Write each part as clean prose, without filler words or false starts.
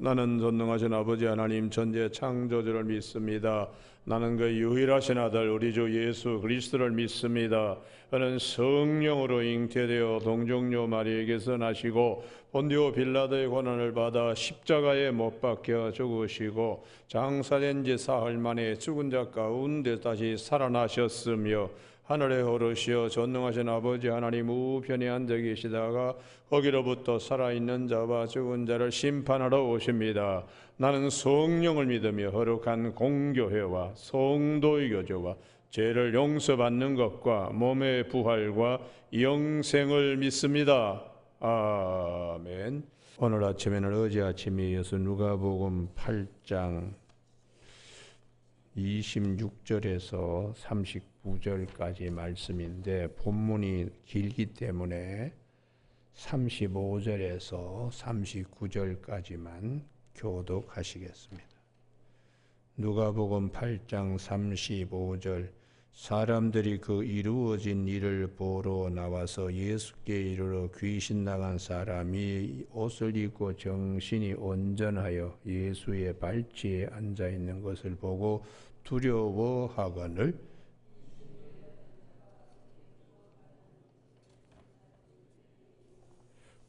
나는 전능하신 아버지 하나님 천지의 창조주를 믿습니다. 나는 그 유일하신 아들 우리 주 예수 그리스도를 믿습니다. 그는 성령으로 잉태되어 동정녀 마리에게서 나시고 본디오 빌라도의 고난을 받아 십자가에 못 박혀 죽으시고 장사된 지 사흘 만에 죽은 자 가운데 다시 살아나셨으며 하늘에 오르시어 전능하신 아버지 하나님 우편에 앉아 계시다가 거기로부터 살아있는 자와 죽은 자를 심판하러 오십니다. 나는 성령을 믿으며 거룩한 공교회와 성도의 교제와 죄를 용서받는 것과 몸의 부활과 영생을 믿습니다. 아멘. 오늘 아침에는 어제 아침에 이어서 누가복음 8장 26절에서 39절까지 말씀인데 본문이 길기 때문에 35절에서 39절까지만 교독하시겠습니다. 누가복음 8장 35절 사람들이 그 이루어진 일을 보러 나와서 예수께 이르러 귀신 나간 사람이 옷을 입고 정신이 온전하여 예수의 발치에 앉아 있는 것을 보고 두려워하거늘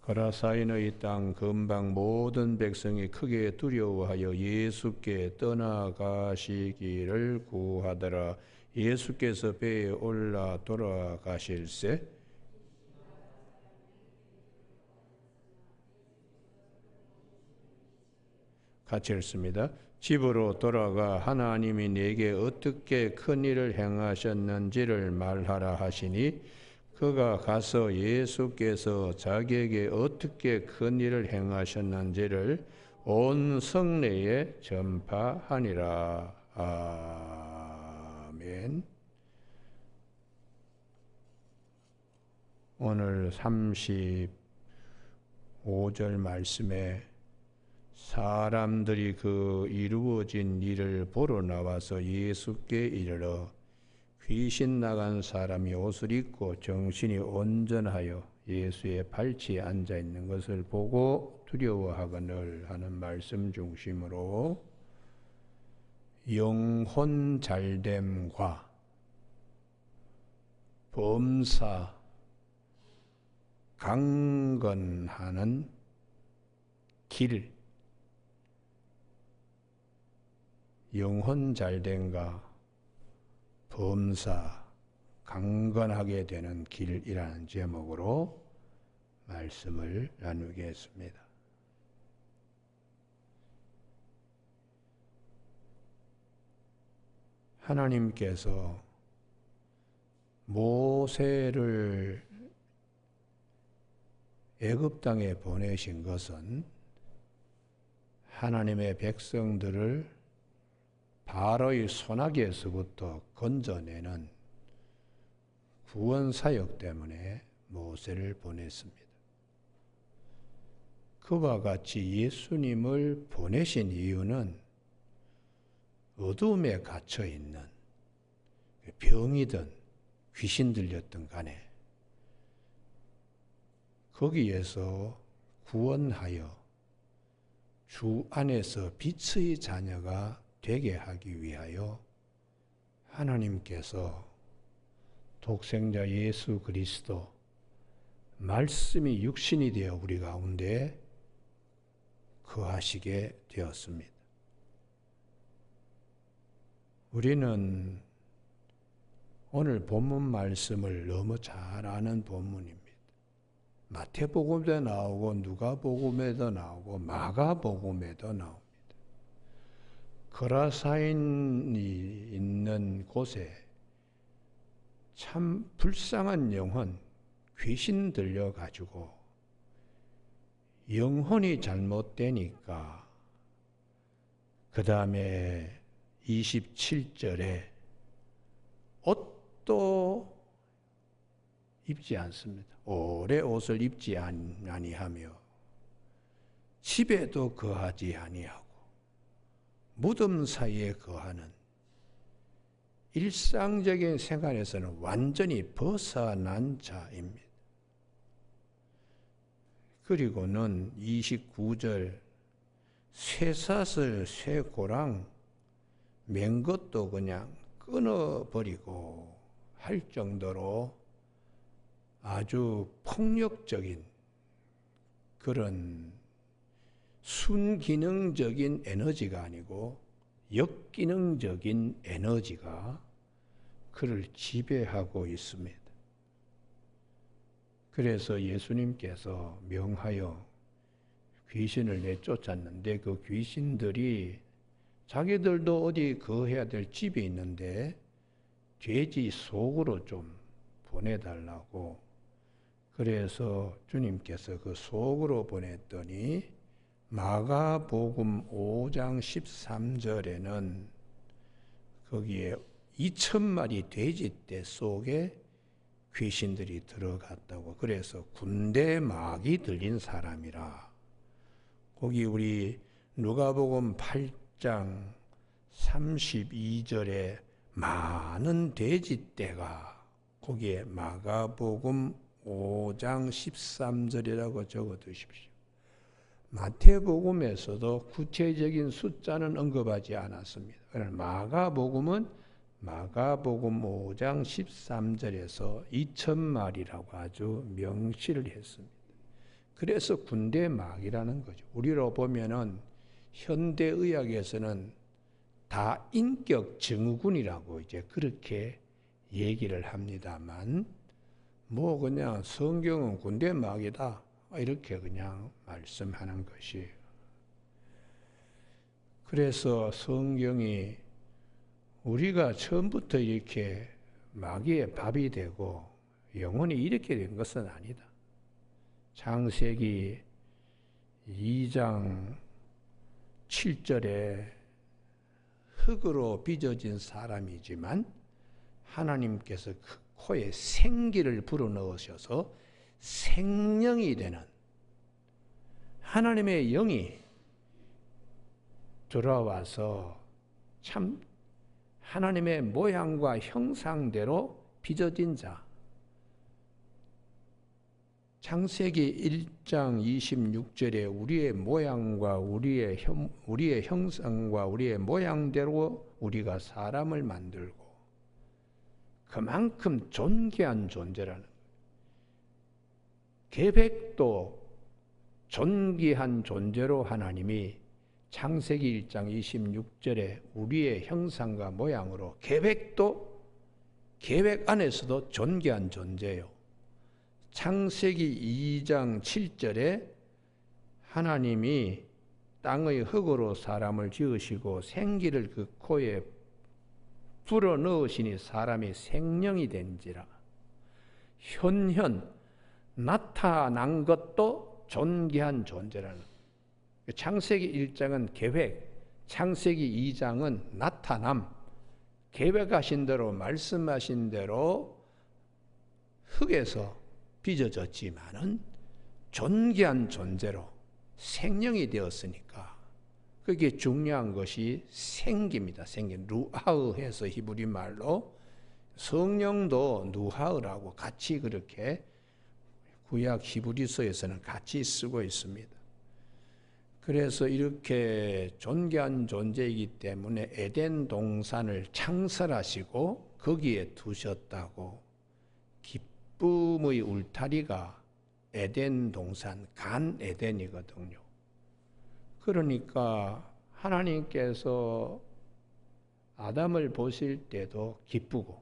거라사인의 땅 근방 모든 백성이 크게 두려워하여 예수께 떠나가시기를 구하더라. 예수께서 배에 올라 돌아가실새 같이 읽습니다. 집으로 돌아가 하나님이 내게 어떻게 큰 일을 행하셨는지를 말하라 하시니 그가 가서 예수께서 자기에게 어떻게 큰 일을 행하셨는지를 온 성내에 전파하니라. 아멘. 오늘 35절 말씀에 사람들이 그 이루어진 일을 보러 나와서 예수께 이르러 귀신 나간 사람이 옷을 입고 정신이 온전하여 예수의 발치에 앉아 있는 것을 보고 두려워하거늘 하는 말씀 중심으로 영혼 잘됨과 범사 강건하는 길, 영혼 잘됨과 범사 강건하게 되는 길이라는 제목으로 말씀을 나누겠습니다. 하나님께서 모세를 애굽 땅에 보내신 것은 하나님의 백성들을 바로의 손아귀에서부터 건져내는 구원 사역 때문에 모세를 보냈습니다. 그와 같이 예수님을 보내신 이유는 어둠에 갇혀 있는 병이든 귀신 들렸든 간에 거기에서 구원하여 주 안에서 빛의 자녀가 되게 하기 위하여 하나님께서 독생자 예수 그리스도 말씀이 육신이 되어 우리 가운데 거하시게 되었습니다. 우리는 오늘 본문 말씀을 너무 잘 아는 본문입니다. 마태복음에도 나오고 누가복음에도 나오고 마가복음에도 나옵니다. 거라사인이 있는 곳에 참 불쌍한 영혼, 귀신 들려가지고 영혼이 잘못되니까 그 다음에 27절에 옷도 입지 않습니다. 오래 옷을 입지 아니하며 집에도 거하지 아니하고 무덤 사이에 거하는 일상적인 생활에서는 완전히 벗어난 자입니다. 그리고는 29절 쇠사슬, 쇠고랑 맨 것도 그냥 끊어버리고 할 정도로 아주 폭력적인 그런 순기능적인 에너지가 아니고 역기능적인 에너지가 그를 지배하고 있습니다. 그래서 예수님께서 명하여 귀신을 내쫓았는데 그 귀신들이 자기들도 어디 거해야 될 집이 있는데 돼지 속으로 좀 보내달라고, 그래서 주님께서 그 속으로 보냈더니 마가복음 5장 13절에는 거기에 2,000마리 돼지떼 속에 귀신들이 들어갔다고, 그래서 군대 막이 들린 사람이라. 거기 우리 누가복음 8장 32절에 많은 돼지떼가 거기에 마가복음 5장 13절이라고 적어 두십시오. 마태복음에서도 구체적인 숫자는 언급하지 않았습니다. 그러나 마가복음은 마가복음 5장 13절에서 2,000마리라고 아주 명시를 했습니다. 그래서 군대 막이라는 거죠. 우리로 보면은 현대의학에서는 다 인격 증후군이라고 이제 그렇게 얘기를 합니다만, 뭐 그냥 성경은 군대 막이다 이렇게 그냥 말씀하는 것이에요. 그래서 성경이 우리가 처음부터 이렇게 마귀의 밥이 되고 영혼이 이렇게 된 것은 아니다. 창세기 2장 7절에 흙으로 빚어진 사람이지만 하나님께서 그 코에 생기를 불어넣으셔서 생명이 되는 하나님의 영이 들어와서 참 하나님의 모양과 형상대로 빚어진 자. 창세기 1장 26절에 우리의 모양과 우리의 형상과 우리의 모양대로 우리가 사람을 만들고 그만큼 존귀한 존재라는 거예요. 계획도 존귀한 존재로 하나님이 창세기 1장 26절에 우리의 형상과 모양으로 계획 안에서도 존귀한 존재예요. 창세기 2장 7절에 하나님이 땅의 흙으로 사람을 지으시고 생기를 그 코에 불어넣으시니 사람이 생명이 된지라. 현현 나타난 것도 존귀한 존재라는 거예요. 창세기 1장은 계획, 창세기 2장은 나타남, 계획하신 대로 말씀하신 대로 흙에서 빚어졌지만은 존귀한 존재로 생명이 되었으니까 그게 중요한 것이 생기입니다. 생기. 루하흐해서 히브리 말로 성령도 누하흐라고 같이 그렇게 구약 히브리서에서는 같이 쓰고 있습니다. 그래서 이렇게 존귀한 존재이기 때문에 에덴 동산을 창설하시고 거기에 두셨다고. 기쁨의 울타리가 에덴 동산, 간 에덴이거든요. 그러니까 하나님께서 아담을 보실 때도 기쁘고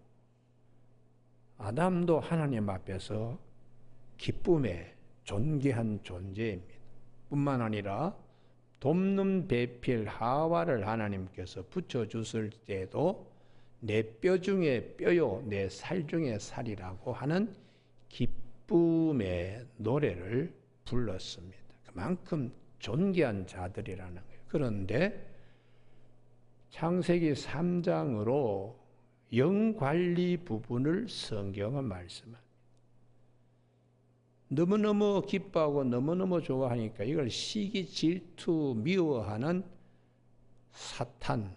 아담도 하나님 앞에서 기쁨의 존귀한 존재입니다. 뿐만 아니라 돕는 배필 하와를 하나님께서 붙여주실 때도 내 뼈 중에 뼈요 내 살 중에 살이라고 하는 기쁨의 노래를 불렀습니다. 그만큼 존귀한 자들이라는 거예요. 그런데 창세기 3장으로 영관리 부분을 성경은 말씀합니다. 너무너무 기뻐하고 너무너무 좋아하니까 이걸 시기, 질투, 미워하는 사탄,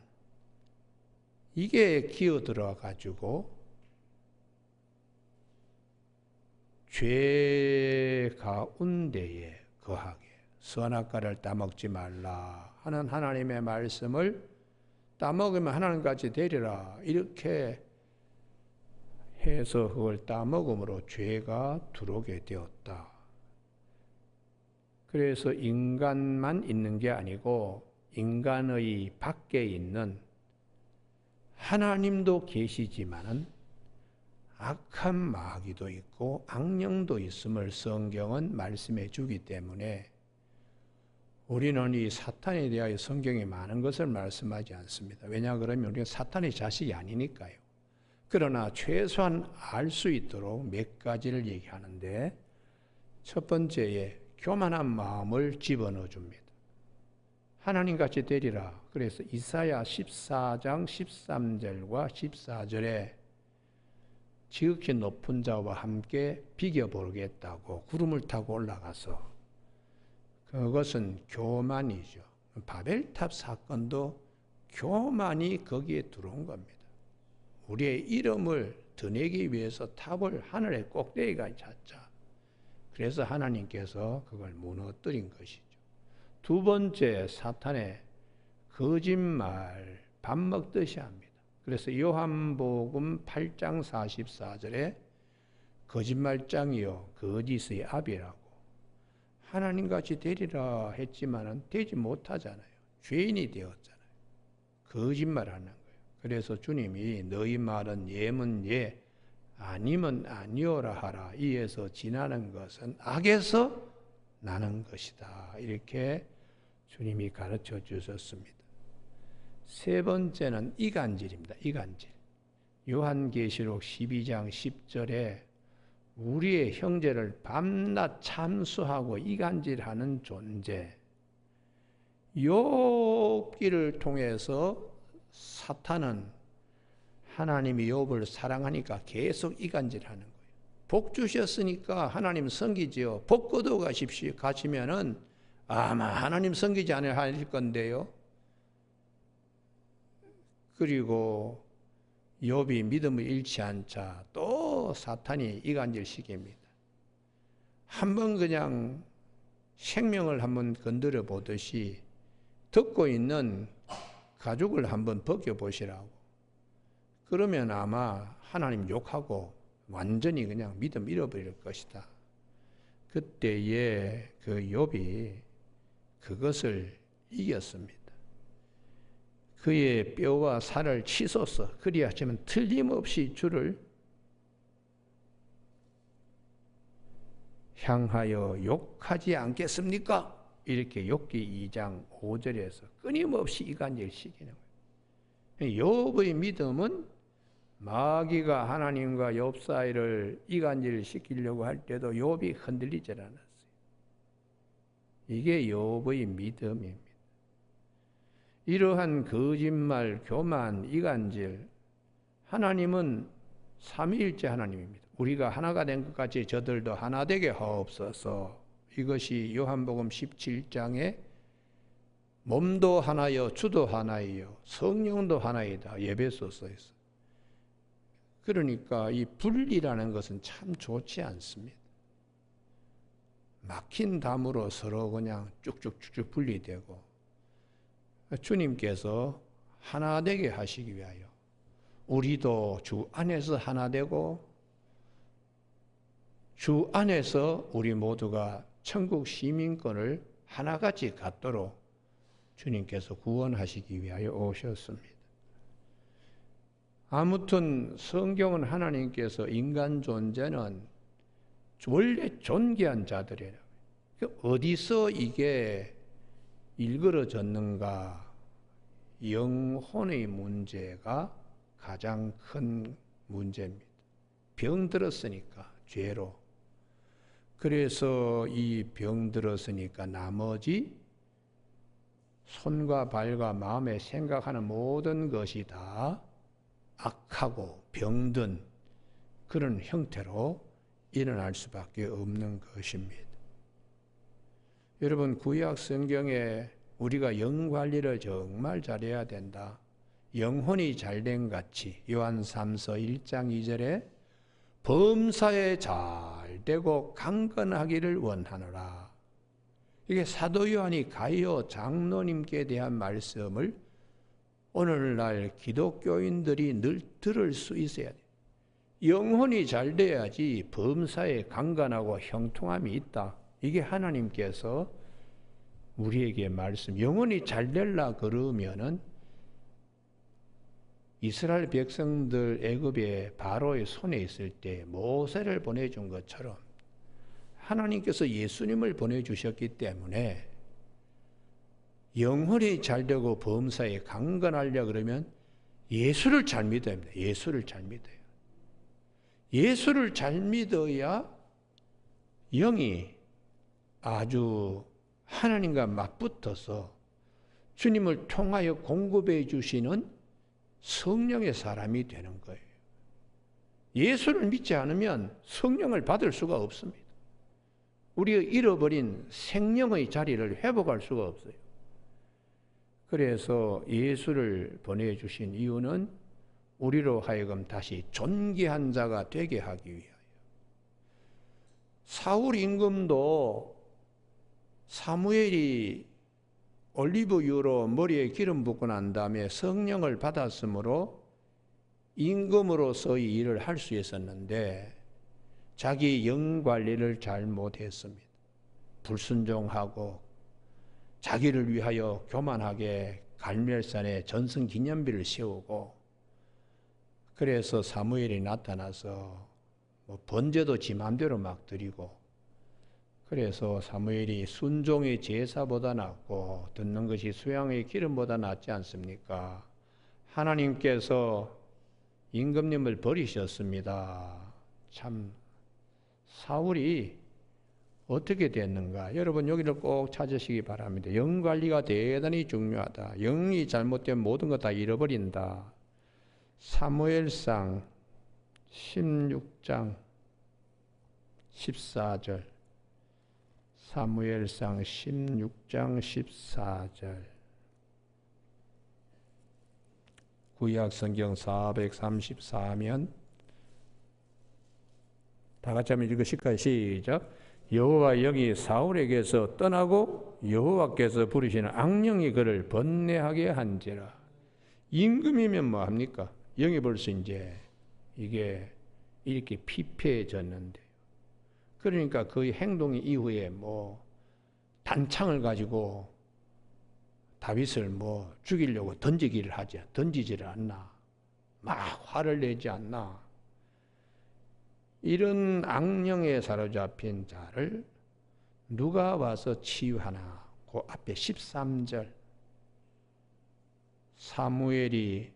이게 기어들어 가지고 죄 가운데에 거하게 선악과를 따먹지 말라 하는 하나님의 말씀을 따먹으면 하나님같이 되리라 이렇게 해서 그걸 따먹음으로 죄가 들어오게 되었다. 그래서 인간만 있는 게 아니고 인간의 밖에 있는 하나님도 계시지만은 악한 마귀도 있고 악령도 있음을 성경은 말씀해 주기 때문에 우리는 이 사탄에 대하여 성경에 많은 것을 말씀하지 않습니다. 왜냐 그러면 우리가 사탄의 자식이 아니니까요. 그러나 최소한 알 수 있도록 몇 가지를 얘기하는데 첫 번째에 교만한 마음을 집어넣어 줍니다. 하나님같이 되리라. 그래서 이사야 14장 13절과 14절에 지극히 높은 자와 함께 비겨보겠다고 구름을 타고 올라가서 그것은 교만이죠. 바벨탑 사건도 교만이 거기에 들어온 겁니다. 우리의 이름을 드내기 위해서 탑을 하늘의 꼭대기까지 잤자. 그래서 하나님께서 그걸 무너뜨린 것이죠. 두 번째 사탄의 거짓말 밥 먹듯이 합니다. 그래서 요한복음 8장 44절에 거짓말장이요 거짓의 아비라고 하나님같이 되리라 했지만은 되지 못하잖아요. 죄인이 되었잖아요. 거짓말하는 거예요. 그래서 주님이 너희 말은 예면 예 아니면 아니오라 하라. 이에서 지나는 것은 악에서 나는 것이다. 이렇게 주님이 가르쳐 주셨습니다. 세 번째는 이간질입니다. 이간질. 요한계시록 12장 10절에 우리의 형제를 밤낮 참수하고 이간질하는 존재. 욥기를 통해서 사탄은 하나님이 욥을 사랑하니까 계속 이간질하는 거예요. 복 주셨으니까 하나님 섬기지요. 복 거둬 가십시오. 가시면은 아마 하나님 섬기지 않을 하실 건데요. 그리고 욥이 믿음을 잃지 않자 또 사탄이 이간질 시킵니다. 한번 그냥 생명을 한번 건드려 보듯이 듣고 있는 가죽을 한번 벗겨보시라고. 그러면 아마 하나님 욕하고 완전히 그냥 믿음 잃어버릴 것이다. 그때에 그 욥이 그것을 이겼습니다. 그의 뼈와 살을 치솟어 그리하시면 틀림없이 주를 향하여 욕하지 않겠습니까? 이렇게 욥기 2장 5절에서 끊임없이 이간질 시키는 거예요. 욥의 믿음은 마귀가 하나님과 욥 사이를 이간질 시키려고 할 때도 욥이 흔들리지 않았어요. 이게 욥의 믿음입니다. 이러한 거짓말, 교만, 이간질, 하나님은 삼위일체 하나님입니다. 우리가 하나가 된 것 같이 저들도 하나 되게 하옵소서. 이것이 요한복음 17장에 몸도 하나요, 주도 하나이요, 성령도 하나이다. 에베소서에서. 그러니까 이 분리라는 것은 참 좋지 않습니다. 막힌 담으로 서로 그냥 쭉쭉쭉쭉 분리되고 주님께서 하나 되게 하시기 위하여 우리도 주 안에서 하나 되고 주 안에서 우리 모두가 천국 시민권을 하나같이 갖도록 주님께서 구원하시기 위하여 오셨습니다. 아무튼 성경은 하나님께서 인간 존재는 원래 존귀한 자들이라고. 어디서 이게 일그러졌는가? 영혼의 문제가 가장 큰 문제입니다. 병 들었으니까 죄로. 그래서 이 병 들었으니까 나머지 손과 발과 마음에 생각하는 모든 것이 다 악하고 병든 그런 형태로 일어날 수밖에 없는 것입니다. 여러분, 구약 성경에 우리가 영 관리를 정말 잘해야 된다. 영혼이 잘된 같이 요한 3서 1장 2절에 범사에 잘되고 강건하기를 원하노라. 이게 사도 요한이 가이오 장로님께 대한 말씀을 오늘날 기독교인들이 늘 들을 수 있어야 돼. 영혼이 잘 돼야지 범사에 강건하고 형통함이 있다. 이게 하나님께서 우리에게 말씀. 영혼이 잘 되려 그러면은 이스라엘 백성들 애굽의 바로의 손에 있을 때 모세를 보내준 것처럼 하나님께서 예수님을 보내주셨기 때문에 영혼이 잘 되고 범사에 강건하려 그러면 예수를 잘 믿어야 합니다. 예수를 잘 믿어요. 예수를 잘 믿어야 영이 아주 하나님과 맞붙어서 주님을 통하여 공급해 주시는 성령의 사람이 되는 거예요. 예수를 믿지 않으면 성령을 받을 수가 없습니다. 우리가 잃어버린 생명의 자리를 회복할 수가 없어요. 그래서 예수를 보내주신 이유는 우리로 하여금 다시 존귀한 자가 되게 하기 위하여. 사울 임금도 사무엘이 올리브유로 머리에 기름 붓고 난 다음에 성령을 받았으므로 임금으로서의 일을 할 수 있었는데 자기 영 관리를 잘 못했습니다. 불순종하고 자기를 위하여 교만하게 갈멜산에 전승기념비를 세우고, 그래서 사무엘이 나타나서 번제도 지 맘대로 막 드리고, 그래서 사무엘이 순종의 제사보다 낫고 듣는 것이 수양의 기름보다 낫지 않습니까? 하나님께서 임금님을 버리셨습니다. 참 사울이 어떻게 됐는가? 여러분 여기를 꼭 찾으시기 바랍니다. 영 관리가 대단히 중요하다. 영이 잘못되면 모든 거 다 잃어버린다. 사무엘상 16장 14절. 사무엘상 16장 14절. 구약 성경 434면 다 같이 한번 읽으실까요? 시작. 여호와 영이 사울에게서 떠나고 여호와께서 부르시는 악령이 그를 번뇌하게 한지라. 임금이면 뭐 합니까? 영이 벌써 이제 이게 이렇게 피폐해졌는데, 그러니까 그 행동이 이후에 뭐 단창을 가지고 다윗을 뭐 죽이려고 던지지를 않나, 막 화를 내지 않나. 이런 악령에 사로잡힌 자를 누가 와서 치유하나? 그 앞에 13절. 사무엘이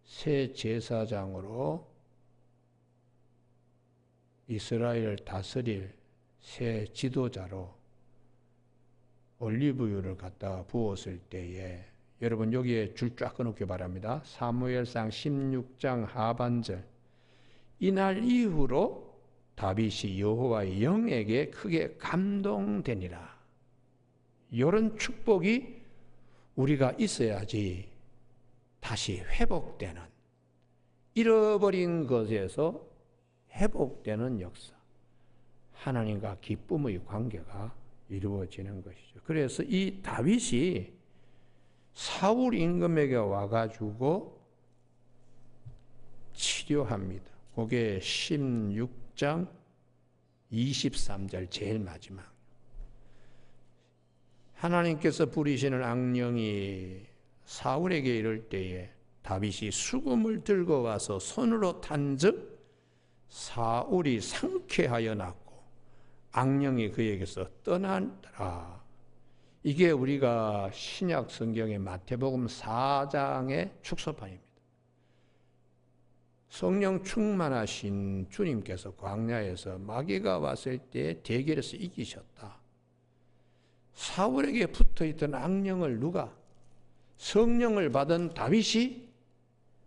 새 제사장으로 이스라엘을 다스릴 새 지도자로 올리브유를 갖다가 부었을 때에, 여러분 여기에 줄 쫙 끊어놓기 바랍니다. 사무엘상 16장 하반절. 이날 이후로 다윗이 여호와의 영에게 크게 감동되니라. 이런 축복이 우리가 있어야지 다시 회복되는, 잃어버린 것에서 회복되는 역사, 하나님과 기쁨의 관계가 이루어지는 것이죠. 그래서 이 다윗이 사울 임금에게 와가지고 치료합니다. 그게 16장 23절 제일 마지막. 하나님께서 부리시는 악령이 사울에게 이를 때에 다윗이 수금을 들고 와서 손으로 탄즉 사울이 상쾌하여 났고 악령이 그에게서 떠나더라. 이게 우리가 신약 성경의 마태복음 4장의 축소판입니다. 성령 충만하신 주님께서 광야에서 마귀가 왔을 때 대결에서 이기셨다. 사울에게 붙어있던 악령을 누가? 성령을 받은 다윗이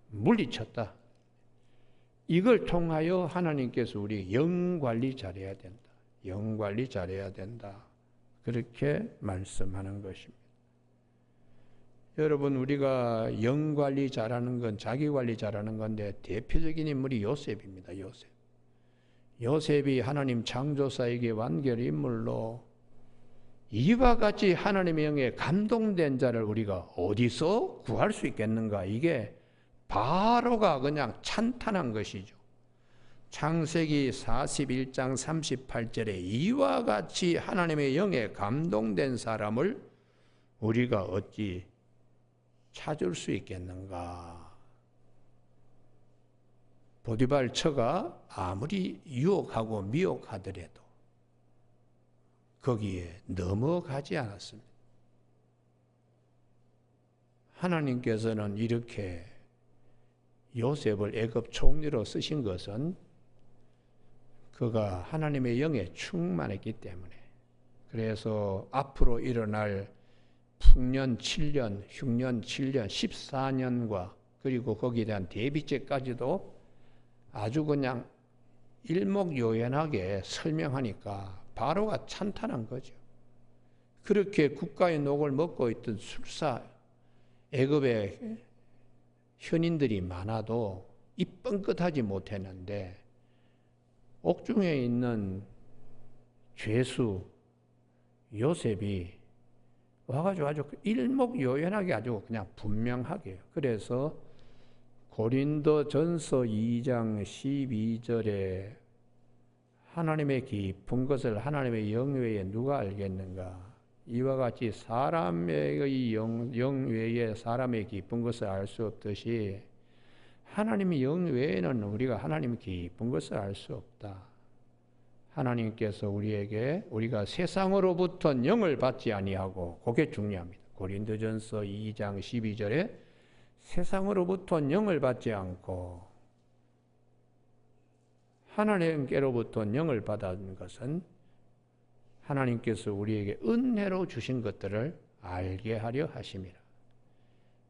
물리쳤다. 이걸 통하여 하나님께서 우리 영관리 잘해야 된다. 영관리 잘해야 된다. 그렇게 말씀하는 것입니다. 여러분 우리가 영관리 잘하는 건 자기관리 잘하는 건데 대표적인 인물이 요셉입니다. 요셉이 하나님 창조사에게 완결 인물로 이와 같이 하나님의 영에 감동된 자를 우리가 어디서 구할 수 있겠는가? 이게 바로가 그냥 찬탄한 것이죠. 창세기 41장 38절에 이와 같이 하나님의 영에 감동된 사람을 우리가 어찌 찾을 수 있겠는가? 보디발 처가 아무리 유혹하고 미혹하더라도 거기에 넘어가지 않았습니다. 하나님께서는 이렇게 요셉을 애굽 총리로 쓰신 것은 그가 하나님의 영에 충만했기 때문에, 그래서 앞으로 일어날 풍년 7년, 흉년 7년, 14년과 그리고 거기에 대한 대비죄까지도 아주 그냥 일목요연하게 설명하니까 바로가 찬탄한 거죠. 그렇게 국가의 녹을 먹고 있던 술사 애굽의 현인들이 많아도 입 뻥끗하지 못했는데 옥중에 있는 죄수 요셉이 와가지고 아주 일목요연하게 아주 그냥 분명하게, 그래서 고린도전서 2장 12절에 하나님의 깊은 것을 하나님의 영 외에 누가 알겠는가? 이와 같이 사람의 영 외에 사람의 깊은 것을 알 수 없듯이 하나님의 영 외에는 우리가 하나님의 깊은 것을 알 수 없다. 하나님께서 우리에게 우리가 세상으로부터 영을 받지 아니하고, 그게 중요합니다. 고린도전서 2장 12절에 세상으로부터 영을 받지 않고 하나님께로부터 영을 받은 것은 하나님께서 우리에게 은혜로 주신 것들을 알게 하려 하심이라.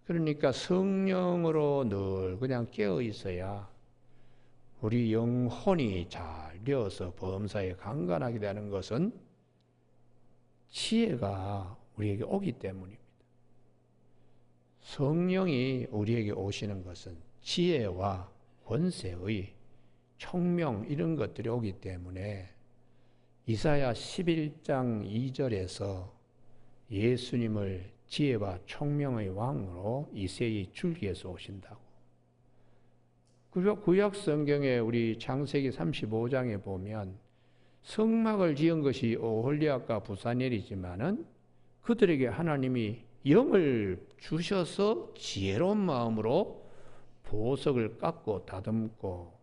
그러니까 성령으로 늘 그냥 깨어 있어야 우리 영혼이 잘 되어서 범사에 강건하게 되는 것은 지혜가 우리에게 오기 때문입니다. 성령이 우리에게 오시는 것은 지혜와 권세의 총명 이런 것들이 오기 때문에 이사야 11장 2절에서 예수님을 지혜와 총명의 왕으로 이새의 줄기에서 오신다고. 그리고 구약 성경에 우리 창세기 35장에 보면 성막을 지은 것이 오홀리압과 부사넬이지만은 그들에게 하나님이 영을 주셔서 지혜로운 마음으로 보석을 깎고 다듬고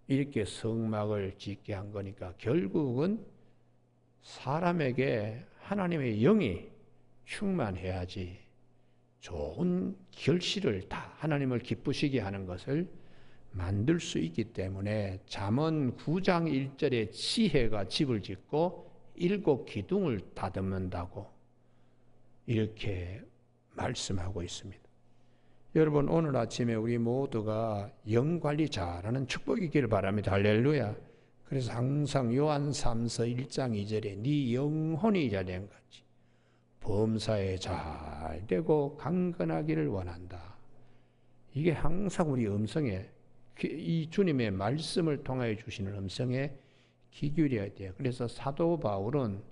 이렇게 성막을 짓게 한 거니까 결국은 사람에게 하나님의 영이 충만해야지 좋은 결실을 다 하나님을 기쁘시게 하는 것을 만들 수 있기 때문에 잠언 9장 1절에 지혜가 집을 짓고 7 기둥을 다듬는다고 이렇게 말씀하고 있습니다. 여러분, 오늘 아침에 우리 모두가 영 관리 잘하는 축복이 있기를 바랍니다. 할렐루야. 그래서 항상 요한 3서 1장 2절에 네 영혼이 잘된 같이 범사에 잘 되고 강건하기를 원한다. 이게 항상 우리 음성에, 이 주님의 말씀을 통하여 주시는 음성에 귀 기울여야 돼요. 그래서 사도 바울은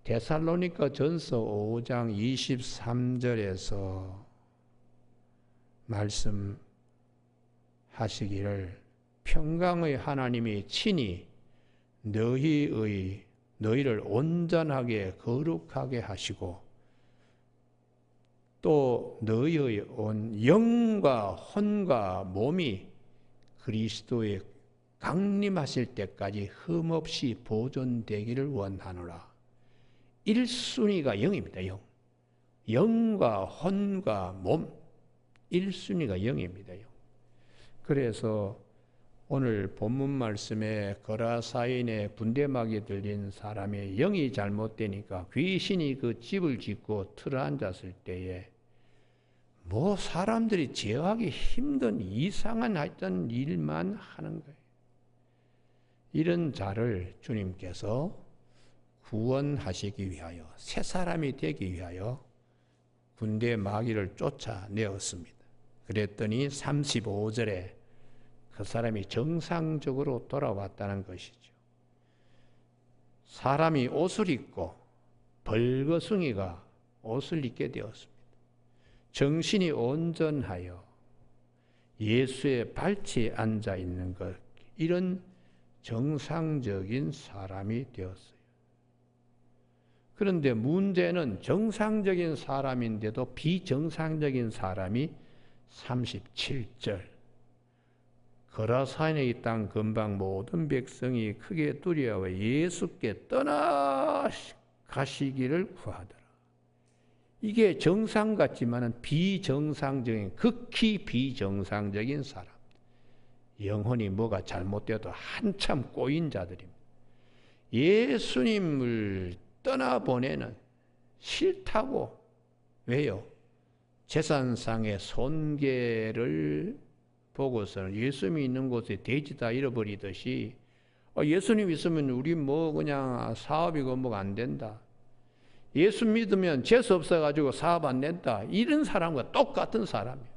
데살로니가 전서 5장 23절에서 말씀하시기를 평강의 하나님이 친히 너희를 온전하게 거룩하게 하시고 또 너희의 온 영과 혼과 몸이 그리스도의 강림하실 때까지 흠없이 보존되기를 원하노라. 1순위가 영입니다. 영. 영과 혼과 몸 1순위가 영입니다. 영. 그래서 오늘 본문 말씀에 거라사인의 군대막이 들린 사람의 영이 잘못되니까 귀신이 그 집을 짓고 틀어앉았을 때에 뭐 사람들이 제어하기 힘든 이상한 하여튼 일만 하는 거예요. 이런 자를 주님께서 구원하시기 위하여 새 사람이 되기 위하여 군대 마귀를 쫓아내었습니다. 그랬더니 35절에 그 사람이 정상적으로 돌아왔다는 것이죠. 사람이 옷을 입고 벌거숭이가 옷을 입게 되었습니다. 정신이 온전하여 예수의 발치에 앉아 있는 것, 이런 정상적인 사람이 되었어요. 그런데 문제는 정상적인 사람인데도 비정상적인 사람이 37절 거라사인의 땅 근방 모든 백성이 크게 두려워 예수께 떠나가시기를 구하더라. 이게 정상 같지만은 비정상적인, 극히 비정상적인 사람. 영혼이 뭐가 잘못되어도 한참 꼬인 자들입니다. 예수님을 떠나보내는, 싫다고. 왜요? 재산상의 손괴를 보고서는 예수님이 있는 곳에 돼지 다 잃어버리듯이 예수님 있으면 우리 뭐 그냥 사업이고 뭐가 안 된다. 예수 믿으면 재수 없어가지고 사업 안 된다. 이런 사람과 똑같은 사람이에요.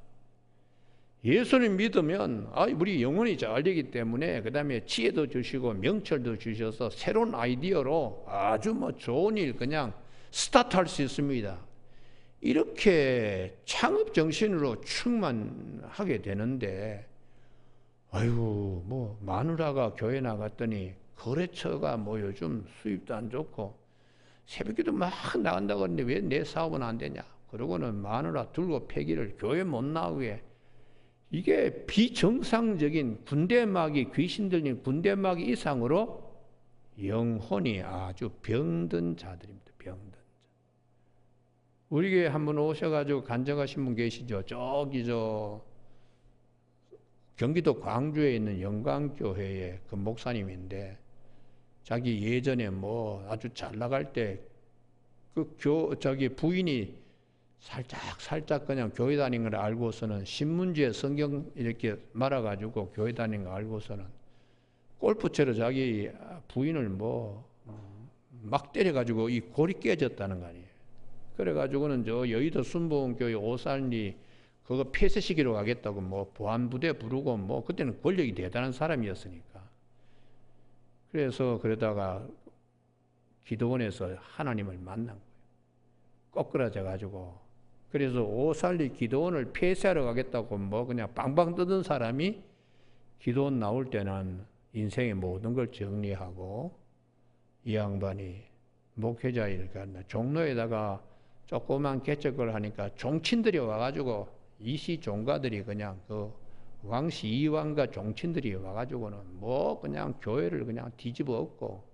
예수님 믿으면 우리 영혼이 잘 되기 때문에 그 다음에 지혜도 주시고 명철도 주셔서 새로운 아이디어로 아주 뭐 좋은 일 그냥 스타트할 수 있습니다. 이렇게 창업 정신으로 충만하게 되는데 아이고 뭐 마누라가 교회 나갔더니 거래처가 뭐 요즘 수입도 안 좋고 새벽기도 막 나간다고 하는데 왜 내 사업은 안 되냐. 그러고는 마누라 들고 패기를 교회 못 나오게. 이게 비정상적인 군대마귀, 귀신 들린 군대마귀 이상으로 영혼이 아주 병든 자들입니다. 병든 자. 우리 교회 한번 오셔가지고 간증하신 분 계시죠? 저기 경기도 광주에 있는 영광교회의 그 목사님인데 자기 예전에 뭐 아주 잘 나갈 때 저기 부인이 살짝 그냥 교회 다닌 걸 알고서는 신문지에 성경 이렇게 말아가지고 교회 다닌 거 알고서는 골프채로 자기 부인을 막 때려가지고 이 골이 깨졌다는 거 아니에요. 그래가지고는 저 여의도 순복음교회 오산리 그거 폐쇄시키러 가겠다고 뭐 보안부대 부르고 뭐 그때는 권력이 대단한 사람이었으니까. 그래서 그러다가 기도원에서 하나님을 만난 거예요. 꼬꾸라져-가지고. 그래서 오살리 기도원을 폐쇄하러 가겠다고 뭐 그냥 빵빵 뜨던 사람이 기도원 나올 때는 인생의 모든 걸 정리하고 이 양반이 목회자 일을 종로에다가 조그만 개척을 하니까 종친들이 와가지고 이시 종가들이 그냥 그 왕시 이왕과 종친들이 와가지고는 뭐 그냥 교회를 그냥 뒤집어 엎고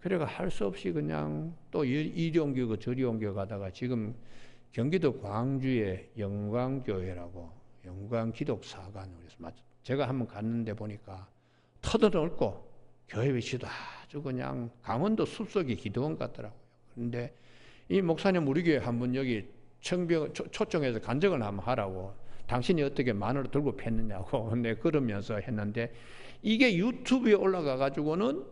그래가 할 수 없이 그냥 또 이리 옮기고 저리 옮겨 가다가 지금 경기도 광주의 영광교회라고 영광기독사관 그래서 제가 한번 갔는데 보니까 터덜넓고 교회 위치도 아주 그냥 강원도 숲속의 기도원 같더라고요. 그런데 이 목사님 우리 교회 한번 여기 초청해서 간증을 한번 하라고 당신이 어떻게 마누라 들고 팼느냐고 근데 그러면서 했는데 이게 유튜브에 올라가 가지고는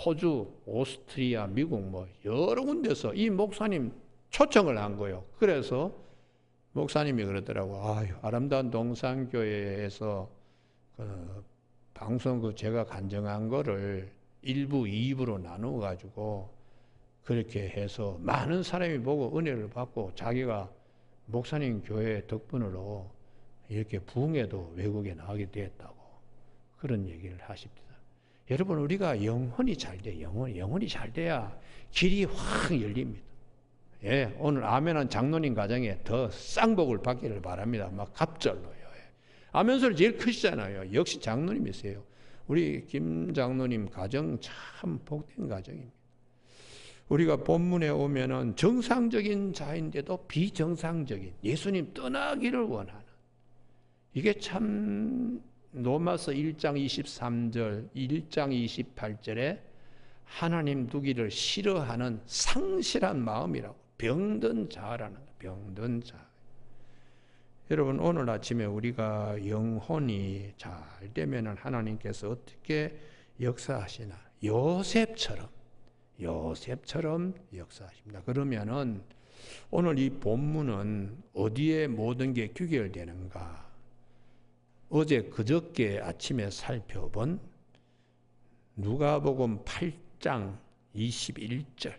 호주, 오스트리아, 미국 뭐 여러 군데서 이 목사님 초청을 한 거예요. 그래서 목사님이 그러더라고. 아름다운 동산교회에서 방송 제가 간증한 거를 1부, 2부로 나누어 가지고 그렇게 해서 많은 사람이 보고 은혜를 받고 자기가 목사님 교회 덕분으로 이렇게 부흥에도 외국에 나가게 되었다고 그런 얘기를 하십니다. 여러분 우리가 영혼이 잘 돼. 영혼이 잘 돼야 길이 확 열립니다. 예, 오늘 아멘한 장로님 가정에 더 쌍복을 받기를 바랍니다. 막 갑절로요. 예. 아멘 소리 제일 크시잖아요. 역시 장로님이세요. 우리 김 장로님 가정 참 복된 가정입니다. 우리가 본문에 오면은 정상적인 자인데도 비정상적인 예수님 떠나기를 원하는 이게 참 로마서 1장 23절, 1장 28절에 하나님 두기를 싫어하는 상실한 마음이라고 병든 자라는 거예요. 병든 자. 여러분 오늘 아침에 우리가 영혼이 잘 되면은 하나님께서 어떻게 역사하시나? 요셉처럼 역사하십니다. 그러면은 오늘 이 본문은 어디에 모든 게 귀결되는가? 어제 그저께 아침에 살펴본 누가복음 8장 21절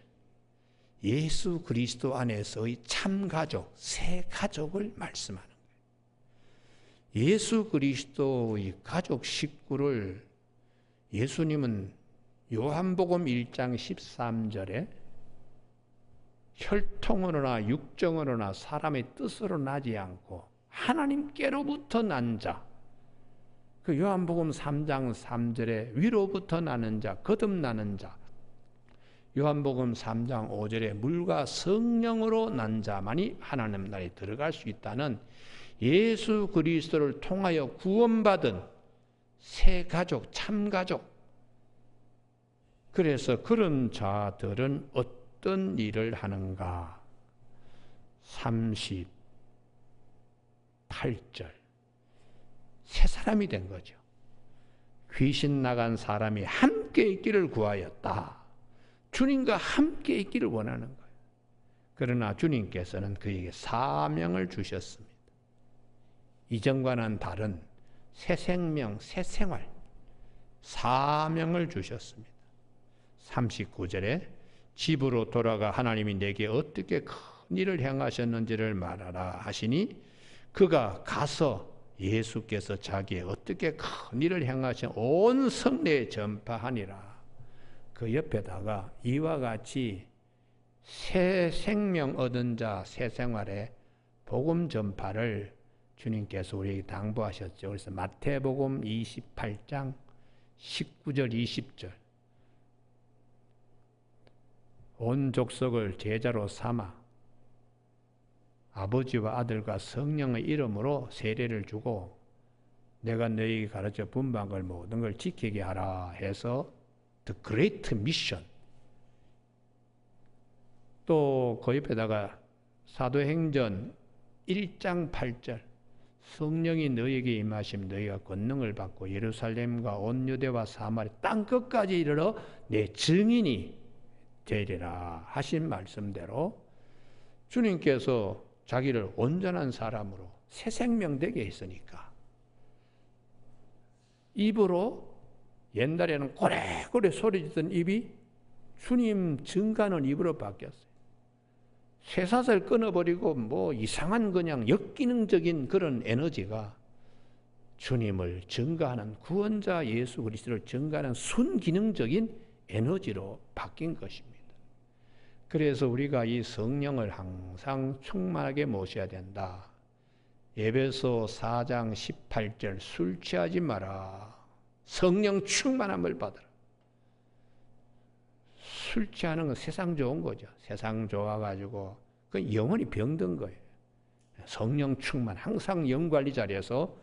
예수 그리스도 안에서의 참가족, 새 가족을 말씀하는 거예요. 예수 그리스도의 가족 식구를 예수님은 요한복음 1장 13절에 혈통으로나 육정으로나 사람의 뜻으로 나지 않고 하나님께로부터 난 자, 그 요한복음 3장 3절에 위로부터 나는 자, 거듭나는 자, 요한복음 3장 5절에 물과 성령으로 난 자만이 하나님 나라에 들어갈 수 있다는 예수 그리스도를 통하여 구원받은 새 가족, 참가족. 그래서 그런 자들은 어떤 일을 하는가? 38절. 새 사람이 된 거죠. 귀신 나간 사람이 함께 있기를 구하였다. 주님과 함께 있기를 원하는 거예요. 그러나 주님께서는 그에게 사명을 주셨습니다. 이전과는 다른 새 생명, 새 생활, 사명을 주셨습니다. 39절에 집으로 돌아가 하나님이 내게 어떻게 큰 일을 행하셨는지를 말하라 하시니 그가 가서 예수께서 자기의 어떻게 큰 일을 행하신 온 성내에 전파하니라. 그 옆에다가 이와 같이 새 생명 얻은 자, 새 생활의 복음 전파를 주님께서 우리에게 당부하셨죠. 그래서 마태복음 28장 19절 20절 온 족속을 제자로 삼아 아버지와 아들과 성령의 이름으로 세례를 주고 내가 너희에게 가르쳐 분부한 걸 모든 걸 지키게 하라 해서 The Great Mission. 또 그 옆에다가 사도행전 1장 8절 성령이 너희에게 임하시면 너희가 권능을 받고 예루살렘과 온 유대와 사마리 땅 끝까지 이르러 내 증인이 되리라 하신 말씀대로 주님께서 자기를 온전한 사람으로 새 생명 되게 했으니까 입으로 옛날에는 고래고래 소리 짓던 입이 주님 증가하는 입으로 바뀌었어요. 쇠사슬 끊어버리고 뭐 이상한 그냥 역기능적인 그런 에너지가 주님을 증가하는 구원자 예수 그리스도를 증가하는 순기능적인 에너지로 바뀐 것입니다. 그래서 우리가 이 성령을 항상 충만하게 모셔야 된다. 에베소 4장 18절 술 취하지 마라. 성령 충만함을 받으라. 술 취하는 건 세상 좋은 거죠. 세상 좋아가지고 그 영혼이 병든 거예요. 성령 충만, 항상 영관리 자리에서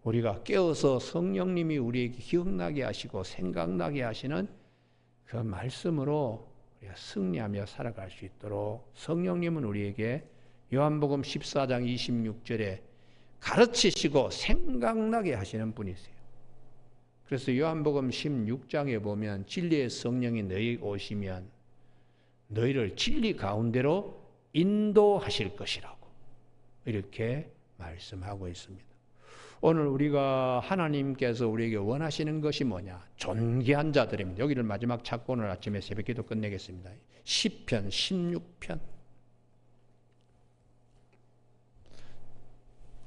우리가 깨어서 성령님이 우리에게 기억나게 하시고 생각나게 하시는 그 말씀으로 우리가 승리하며 살아갈 수 있도록 성령님은 우리에게 요한복음 14장 26절에 가르치시고 생각나게 하시는 분이세요. 그래서 요한복음 16장에 보면 진리의 성령이 너희에게 오시면 너희를 진리 가운데로 인도하실 것이라고 이렇게 말씀하고 있습니다. 오늘 우리가 하나님께서 우리에게 원하시는 것이 뭐냐? 존귀한 자들입니다. 여기를 마지막 찾고 오늘 아침에 새벽기도 끝내겠습니다. 시편 16편.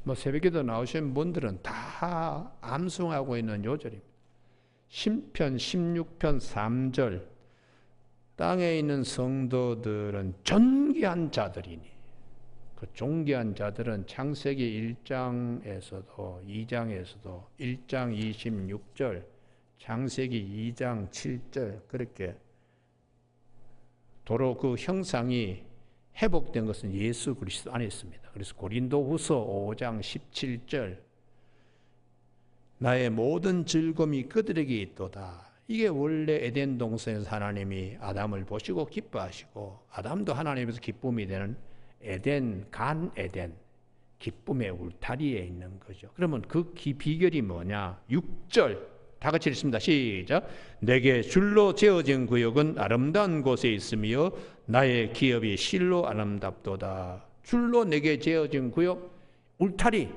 뭐 새벽기도 나오신 분들은 다 암송하고 있는 요절입니다. 시편 16편 3절 땅에 있는 성도들은 존귀한 자들이니 그 존귀한 자들은 창세기 1장에서도 2장에서도 1장 26절 창세기 2장 7절 그렇게 도로 그 형상이 회복된 것은 예수 그리스도 안에 있습니다. 그래서 고린도후서 5장 17절 나의 모든 즐거움이 그들에게 있도다. 이게 원래 에덴 동산에서 하나님이 아담을 보시고 기뻐하시고 아담도 하나님에서 기쁨이 되는 에덴, 간 에덴, 기쁨의 울타리에 있는 거죠. 그러면 그 비결이 뭐냐? 6절 다 같이 읽습니다. 시작. 내게 줄로 재어진 구역은 아름다운 곳에 있으며 나의 기업이 실로 아름답도다. 줄로 내게 재어진 구역, 울타리.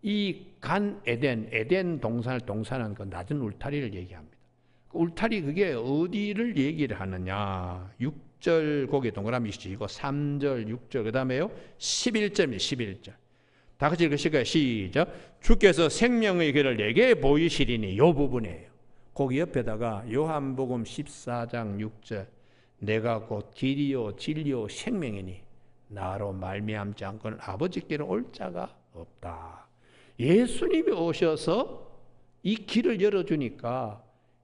이 간 에덴 동산은 그 낮은 울타리를 얘기합니다. 그 울타리 그게 어디를 얘기를 하느냐? 6절 거기 동그라미 씌고 3절 6절 그 다음에요 11절입니다. 11절 다 같이 읽으실까요? 시작. 주께서 생명의 길을 내게 보이시리니 이 부분이에요. 거기 옆에다가 요한복음 14장 6절 내가 곧 길이요 진리요 생명이니 나로 말미암지 않고는 아버지께로 올 자가 없다. 예수님이 오셔서 이 길을 열어주니까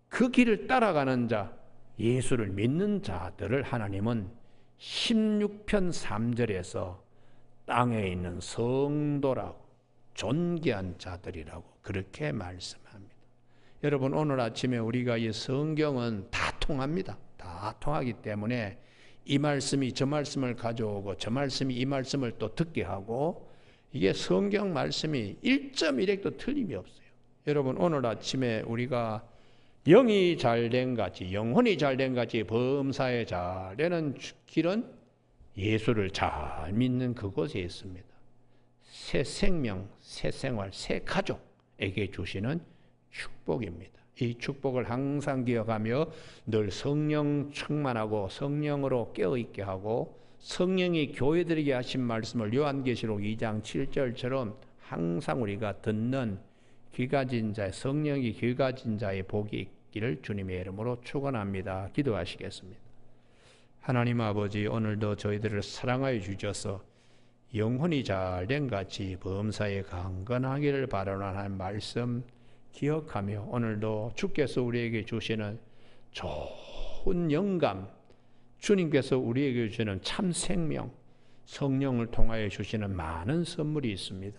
그 길을 따라가는 자, 예수를 믿는 자들을 하나님은 16편 3절에서 땅에 있는 성도라고 존귀한 자들이라고 그렇게 말씀합니다. 여러분 오늘 아침에 우리가 이 성경은 다 통합니다. 다 통하기 때문에 이 말씀이 저 말씀을 가져오고 저 말씀이 이 말씀을 또 듣게 하고 이게 성경 말씀이 1.1핵도 틀림이 없어요. 여러분 오늘 아침에 우리가 영이 잘된 같이 영혼이 잘된 같이 범사에 잘되는 길은 예수를 잘 믿는 그곳에 있습니다. 새 생명, 새 생활, 새 가족에게 주시는 축복입니다. 이 축복을 항상 기억하며 늘 성령 충만하고 성령으로 깨어있게 하고 성령이 교회들에게 하신 말씀을 요한계시록 2장 7절처럼 항상 우리가 듣는 귀 가진 자의 성령이 귀 가진 자의 복이 있기를 주님의 이름으로 축원합니다. 기도하시겠습니다. 하나님 아버지 오늘도 저희들을 사랑하여 주셔서 영혼이 잘된 같이 범사에 강건하기를 바라는 말씀 기억하며 오늘도 주께서 우리에게 주시는 좋은 영감, 주님께서 우리에게 주시는 참 생명, 성령을 통하여 주시는 많은 선물이 있습니다.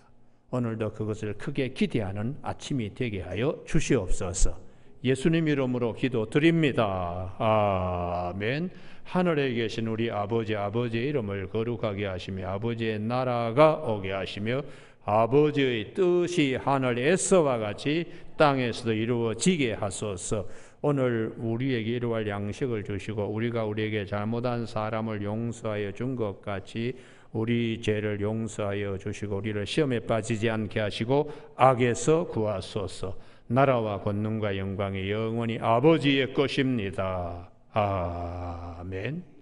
오늘도 그것을 크게 기대하는 아침이 되게 하여 주시옵소서. 예수님 이름으로 기도드립니다. 아멘. 하늘에 계신 우리 아버지, 아버지의 이름을 거룩하게 하시며 아버지의 나라가 오게 하시며 아버지의 뜻이 하늘에서와 같이 땅에서도 이루어지게 하소서. 오늘 우리에게 이루어갈 양식을 주시고 우리가 우리에게 잘못한 사람을 용서하여 준 것 같이 우리 죄를 용서하여 주시고 우리를 시험에 빠지지 않게 하시고 악에서 구하소서. 나라와 권능과 영광이 영원히 아버지의 것입니다. 아멘.